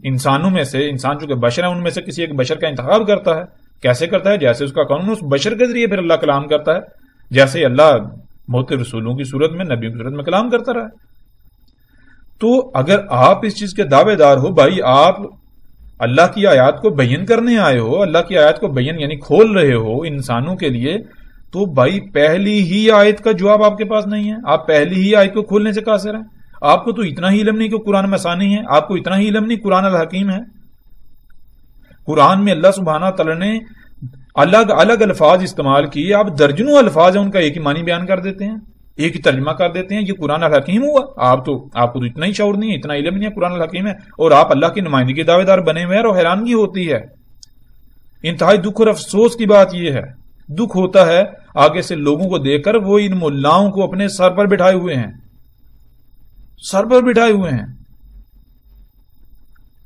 انسانوں میں سے، انسان چونکہ بشر ہیں، ان میں سے کسی ایک بشر کا انتخاب کرتا ہے. کیسے کرتا ہے؟ جیسے اس کا قانون اس بشر کے ذریعے پھر اللہ کلام کرتا ہے، جیسے اللہ بہت رسولوں کی صورت میں، نبیوں کی صورت میں کلام کرتا رہا. تو اگر آپ اس چیز کے دعوے دار ہو، بھائی آپ اللہ کی آیات کو بیان کرنے آئے ہو، اللہ کی آیات کو بیان یعنی کھول رہے ہو انسانوں کے لیے، تو بھائی پہلی ہی آیت کا جواب آپ کے پاس نہیں ہے. آپ پہلی ہی آیت کو کھولنے سے قاصر ہیں. آپ کو تو اتنا ہی علم نہیں کہ قرآن میں آسانی ہے، آپ کو اتنا ہی علم نہیں قرآن الحکیم ہے. قرآن میں اللہ سبحانہ تعالیٰ نے الگ الگ الفاظ استعمال کیے. آپ درجنوں الفاظ ہیں ان کا ایک ہی معنی بیان کر دیتے ہیں، ایک ہی ترجمہ کر دیتے ہیں. یہ قرآن الحکیم ہوا؟ آپ کو تو اتنا ہی شعور نہیں ہے، اتنا علم نہیں ہے قرآن الحکیم ہے، اور آپ اللہ کی نمائندگی دعوے دار بنے ہوئے ہیں. اور حیرانگی ہوتی ہے، انتہائی دکھ اور افسوس کی بات یہ ہے، دکھ ہوتا ہے آگے سے لوگوں کو دیکھ کر، وہ ان ملاؤں کو اپنے سر پر بٹھائے ہوئے ہیں، سر پر بٹھائے ہوئے ہیں.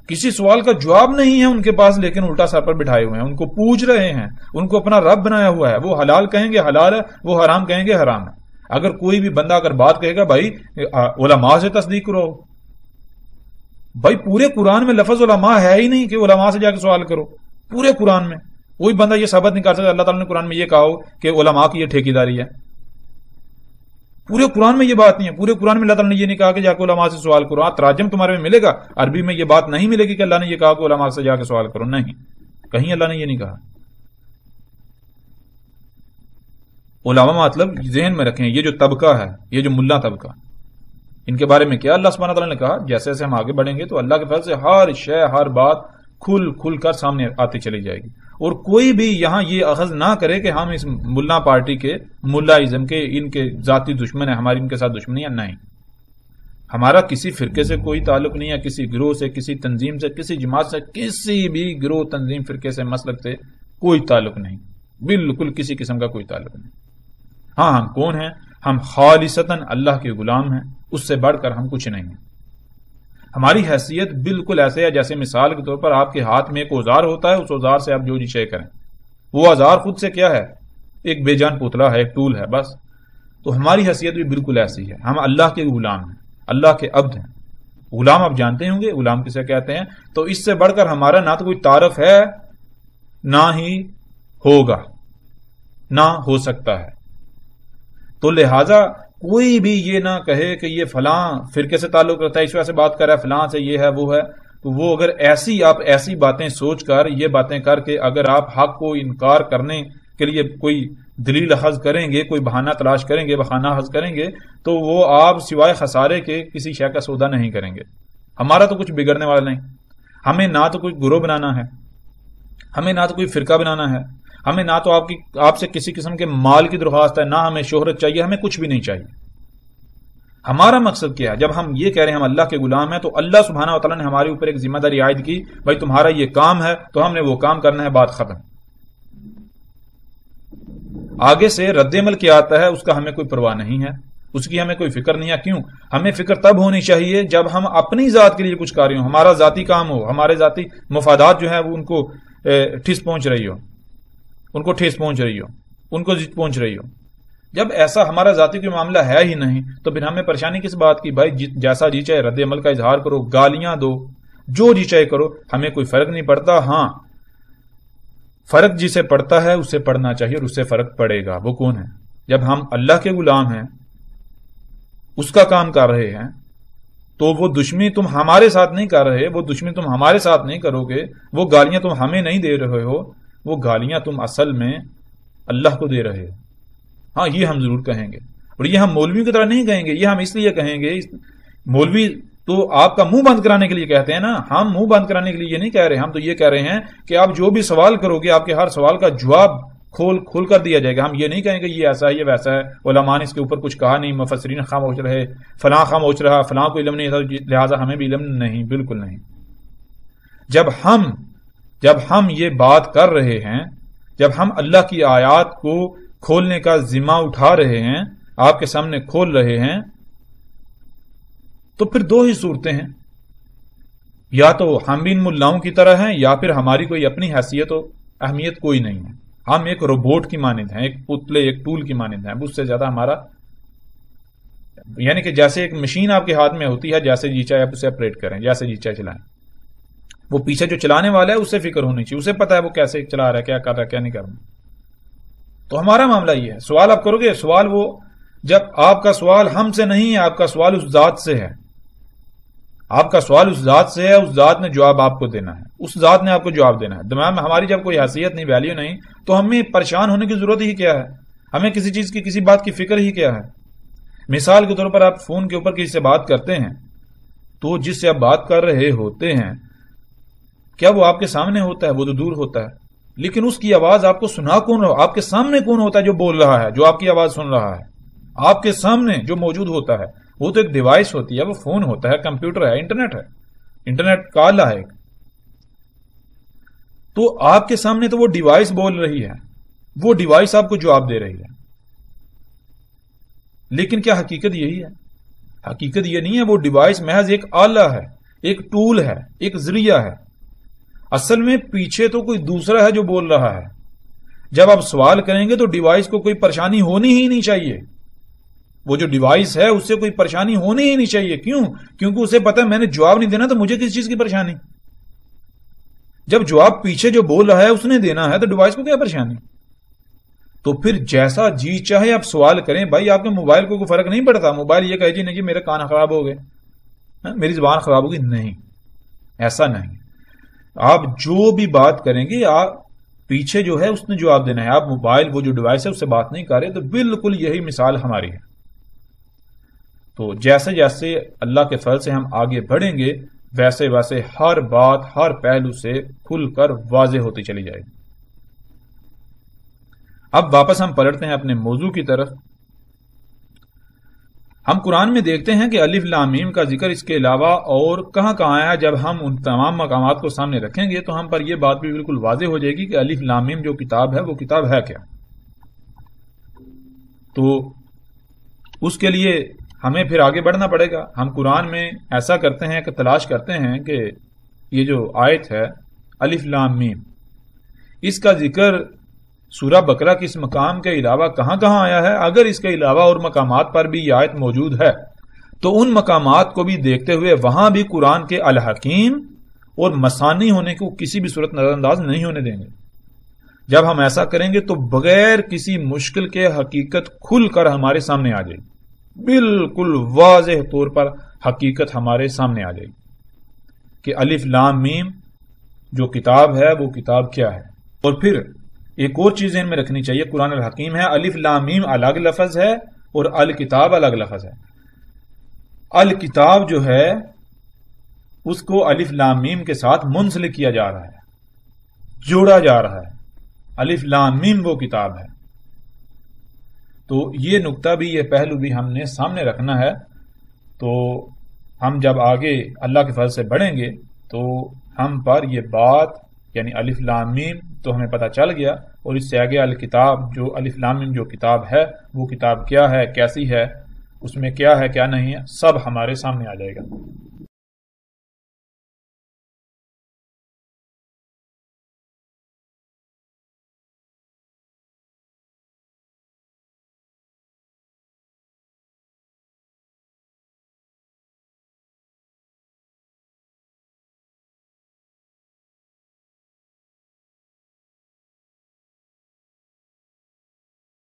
کسی سوال کا جواب نہیں ہے ان کے پاس، لیکن الٹا سر پر بٹھائے ہوئے ہیں، ان کو پوچھ رہے ہیں، ان کو اپنا رب بنایا ہوا ہے. وہ حلال کہیں گے حلال ہے، وہ حرام کہیں گے حرام ہے. اگر کوئی بھی بندہ اگر بات کہے گا بھائی علماء سے تصدیق کرو، بھائی پورے قرآن میں لفظ علماء ہے ہی نہیں کہ علماء سے جا کے سوال کرو. پورے قرآن میں کوئی بندہ یہ ثابت نہیں کر سکتا اللہ تعالیٰ نے قرآن میں یہ کہا ہو کہ علماء کی یہ ٹھیکیداری ہے. پورے قرآن میں یہ بات نہیں ہے. پورے قرآن میں اللہ تعالیٰ نے یہ نہیں کہا کہ جا کے علماء سے سوال کرو. تراجم تمہارے میں ملے گا، عربی میں یہ بات نہیں ملے گی کہ اللہ نے یہ کہا کہ علماء سے جا کے سوال کرو. نہیں، کہیں اللہ نے یہ نہیں کہا. علماء مطلب ذہن میں رکھیں، یہ جو طبقہ ہے، یہ جو ملا طبقہ، ان کے بارے میں کیا اللہ سبحانہ تعالیٰ نے کہا. جیسے جیسے ہم آگے بڑھیں گے تو اللہ کے فضل سے ہر شے، ہر بات کھل کر سامنے آتی چلی جائے گی. اور کوئی بھی یہاں یہ اخذ نہ کرے کہ ہم اس ملا پارٹی کے، ملاازم کے، ان کے ذاتی دشمن ہیں، ہماری ان کے ساتھ دشمنی ہے. نہیں، ہمارا کسی فرقے سے کوئی تعلق نہیں ہے، کسی گروہ سے، کسی تنظیم سے، کسی جماعت سے، کسی بھی گروہ، تنظیم، فرقے سے، مسلک سے کوئی تعلق نہیں. بالکل کسی قسم کا کوئی تعلق نہیں. ہاں، ہم کون ہیں؟ ہم خالصتاً اللہ کے غلام ہیں، اس سے بڑھ کر ہم کچھ نہیں ہیں. ہماری حیثیت بالکل ایسے ہے جیسے مثال کے طور پر آپ کے ہاتھ میں ایک اوزار ہوتا ہے، اس اوزار سے آپ جو جی شے کریں. وہ اوزار خود سے کیا ہے؟ ایک بے جان پتلا ہے، ایک ٹول ہے، بس. تو ہماری حیثیت بھی بالکل ایسی ہے. ہم اللہ کے غلام ہیں، اللہ کے عبد ہیں. غلام آپ جانتے ہوں گے غلام کسے کہتے ہیں. تو اس سے بڑھ کر ہمارا نہ تو کوئی تعارف ہے، نہ ہی ہوگا، نہ ہو سکتا ہے. تو لہذا کوئی بھی یہ نہ کہے کہ یہ فلاں فرقے سے تعلق رکھتا ہے، اس وجہ سے بات کر رہا ہے، فلاں سے یہ ہے، وہ ہے. تو وہ اگر آپ ایسی باتیں سوچ کر، یہ باتیں کر کے اگر آپ حق کو انکار کرنے کے لیے کوئی دلیل اخذ کریں گے، کوئی بہانہ تلاش کریں گے، بہانہ اخذ کریں گے، تو وہ آپ سوائے خسارے کے کسی شے کا سودا نہیں کریں گے. ہمارا تو کچھ بگڑنے والا نہیں. ہمیں نہ تو کوئی گروہ بنانا ہے، ہمیں نہ تو کوئی فرقہ بنانا ہے، ہمیں نہ تو آپ سے کسی قسم کے مال کی درخواست ہے، نہ ہمیں شہرت چاہیے، ہمیں کچھ بھی نہیں چاہیے. ہمارا مقصد کیا ہے؟ جب ہم یہ کہہ رہے ہیں ہم اللہ کے غلام ہیں، تو اللہ سبحانہ وتعالیٰ نے ہمارے اوپر ایک ذمہ داری عائد کی، بھائی تمہارا یہ کام ہے تو ہم نے وہ کام کرنا ہے، بات ختم. آگے سے رد عمل کیا آتا ہے اس کا ہمیں کوئی پرواہ نہیں ہے، اس کی ہمیں کوئی فکر نہیں ہے. کیوں؟ ہمیں فکر تب ہونی چاہیے جب ہم اپنی ذات کے لیے کچھ کر رہے ہوں، ہمارا ذاتی کام ہو، ہمارے ذاتی مفادات جو ہے وہ ان کو ٹھیس پہنچ رہی ہو، ان کو ٹھیس پہنچ رہی ہو، ان کو ضد پہنچ رہی ہو. جب ایسا ہمارا ذاتی کوئی معاملہ ہے ہی نہیں تو پھر ہمیں پریشانی کس بات کی؟ بھائی جیسا جی چاہے رد عمل کا اظہار کرو، گالیاں دو، جو جی چاہے کرو، ہمیں کوئی فرق نہیں پڑتا. ہاں، فرق جسے پڑتا ہے اسے پڑھنا چاہیے اور اس سے فرق پڑے گا. وہ کون ہے؟ جب ہم اللہ کے غلام ہیں، اس کا کام کر رہے ہیں، تو وہ دشمنی تم ہمارے ساتھ نہیں کر رہے، وہ دشمنی تم ہمارے ساتھ نہیں کرو گے، وہ گالیاں تم ہمیں نہیں دے رہے ہو، وہ گالیاں تم اصل میں اللہ کو دے رہے ہو. ہاں، یہ ہم ضرور کہیں گے، اور یہ ہم مولویوں کی طرح نہیں کہیں گے. یہ ہم اس لیے کہیں گے، مولوی تو آپ کا منہ بند کرانے کے لیے کہتے ہیں نا، ہم منہ بند کرانے کے لیے یہ نہیں کہہ رہے. ہم تو یہ کہہ رہے ہیں کہ آپ جو بھی سوال کرو گے، آپ کے ہر سوال کا جواب کھول کر دیا جائے گا. ہم یہ نہیں کہیں گے یہ ایسا ہے، یہ ویسا ہے، علماء نے اس کے اوپر کچھ کہا نہیں، مفسرین خاموش رہے، فلاں خاموش رہا، فلاں کو علم نہیں تھا لہٰذا ہمیں بھی علم نہیں. بالکل نہیں. جب ہم یہ بات کر رہے ہیں، جب ہم اللہ کی آیات کو کھولنے کا ذمہ اٹھا رہے ہیں، آپ کے سامنے کھول رہے ہیں، تو پھر دو ہی صورتیں ہیں. یا تو ہم بھی ان ملاؤں کی طرح ہیں، یا پھر ہماری کوئی اپنی حیثیت و اہمیت کوئی نہیں ہے. ہم ایک روبوٹ کی مانند ہیں، ایک پتلے، ایک ٹول کی مانند ہیں. اس سے زیادہ ہمارا، یعنی کہ جیسے ایک مشین آپ کے ہاتھ میں ہوتی ہے، جیسے جی چاہے آپ اسے آپریٹ کریں، جیسے جی چاہے چلائیں. وہ پیچھے جو چلانے والا ہے اس سے فکر ہونی چاہیے، اسے پتا ہے وہ کیسے چلا رہا ہے، کیا کر رہا ہے، کیا نہیں کر رہا. تو ہمارا معاملہ یہ ہے. سوال آپ کرو گے، سوال وہ جب آپ کا سوال ہم سے نہیں ہے، آپ کا سوال اس ذات سے ہے. آپ کا سوال اس ذات سے ہے، اس ذات نے جواب آپ کو دینا ہے، اس ذات نے آپ کو جواب دینا ہے. دماغ میں ہماری جب کوئی حیثیت نہیں، ویلیو نہیں، تو ہمیں پریشان ہونے کی ضرورت ہی کیا ہے؟ ہمیں کسی چیز کی، کسی بات کی فکر ہی کیا ہے؟ مثال کے طور پر آپ فون کے اوپر کسی سے بات کرتے ہیں، تو جس سے آپ بات کر رہے ہوتے ہیں، کیا وہ آپ کے سامنے ہوتا ہے؟ وہ تو دور ہوتا ہے. لیکن اس کی آواز آپ کو سنا کون رہا؟ آپ کے سامنے کون ہوتا ہے جو بول رہا ہے، جو آپ کی آواز سن رہا ہے؟ آپ کے سامنے جو موجود ہوتا ہے وہ تو ایک ڈیوائس ہوتی ہے، وہ فون ہوتا ہے، کمپیوٹر ہے، انٹرنیٹ ہے، انٹرنیٹ کا آلہ ہے. تو آپ کے سامنے تو وہ ڈیوائس بول رہی ہے، وہ ڈیوائس آپ کو جواب دے رہی ہے. لیکن کیا حقیقت یہی ہے؟ حقیقت یہ نہیں ہے. وہ ڈیوائس محض ایک آلہ ہے، ایک ٹول ہے، ایک ذریعہ ہے. اصل میں پیچھے تو کوئی دوسرا ہے جو بول رہا ہے. جب آپ سوال کریں گے تو ڈیوائس کو کوئی پریشانی ہونی ہی نہیں چاہیے. وہ جو ڈیوائس ہے اس سے کوئی پریشانی ہونی ہی نہیں چاہیے. کیوں؟ کیونکہ اسے پتا ہے میں نے جواب نہیں دینا تو مجھے کس چیز کی پریشانی. جب جواب پیچھے جو بول رہا ہے اس نے دینا ہے تو ڈیوائس کو کیا پریشانی. تو پھر جیسا جی چاہے آپ سوال کریں. بھائی آپ کے موبائل کو کوئی فرق نہیں پڑتا. موبائل یہ کہے جی نہیں جی میرے کان خراب ہو گئے, میری زبان خراب ہوگی. نہیں, ایسا نہیں. آپ جو بھی بات کریں گے آپ پیچھے جو ہے اس نے جواب دینا ہے. آپ موبائل وہ جو ڈیوائس ہے اس سے بات نہیں کر رہے. تو بالکل یہی مثال ہماری ہے. تو جیسے جیسے اللہ کے فضل سے ہم آگے بڑھیں گے ویسے ویسے ہر بات ہر پہلو سے کھل کر واضح ہوتی چلی جائے گی. اب واپس ہم پلٹتے ہیں اپنے موضوع کی طرف. ہم قرآن میں دیکھتے ہیں کہ الف لام میم کا ذکر اس کے علاوہ اور کہاں کہاں آیا. جب ہم ان تمام مقامات کو سامنے رکھیں گے تو ہم پر یہ بات بھی بالکل واضح ہو جائے گی کہ الف لام میم جو کتاب ہے وہ کتاب ہے کیا. تو اس کے لیے ہمیں پھر آگے بڑھنا پڑے گا. ہم قرآن میں ایسا کرتے ہیں کہ تلاش کرتے ہیں کہ یہ جو آیت ہے الف لام میم, اس کا ذکر سورہ بقرہ کے اس مقام کے علاوہ کہاں کہاں آیا ہے. اگر اس کے علاوہ اور مقامات پر بھی یہ آیت موجود ہے تو ان مقامات کو بھی دیکھتے ہوئے وہاں بھی قرآن کے الحکیم اور مثانی ہونے کو کسی بھی صورت نظر انداز نہیں ہونے دیں گے. جب ہم ایسا کریں گے تو بغیر کسی مشکل کے حقیقت کھل کر ہمارے سامنے آ جائے گی. بالکل واضح طور پر حقیقت ہمارے سامنے آ جائے گی کہ الف لام میم جو کتاب ہے وہ کتاب کیا ہے. اور پھر ایک اور چیز ذہن میں رکھنی چاہیے, قرآن الحکیم ہے, الف لام میم الگ لفظ ہے اور الکتاب الگ لفظ ہے. الکتاب جو ہے اس کو الف لام میم کے ساتھ منسلک کیا جا رہا ہے, جوڑا جا رہا ہے. الف لام میم وہ کتاب ہے. تو یہ نقطہ بھی یہ پہلو بھی ہم نے سامنے رکھنا ہے. تو ہم جب آگے اللہ کے فضل سے بڑھیں گے تو ہم پر یہ بات یعنی الف لام میم تو ہمیں پتہ چل گیا, اور اس سے آگے الکتاب جو الف لام میم جو کتاب ہے وہ کتاب کیا ہے, کیسی ہے, اس میں کیا ہے کیا نہیں ہے, سب ہمارے سامنے آ جائے گا.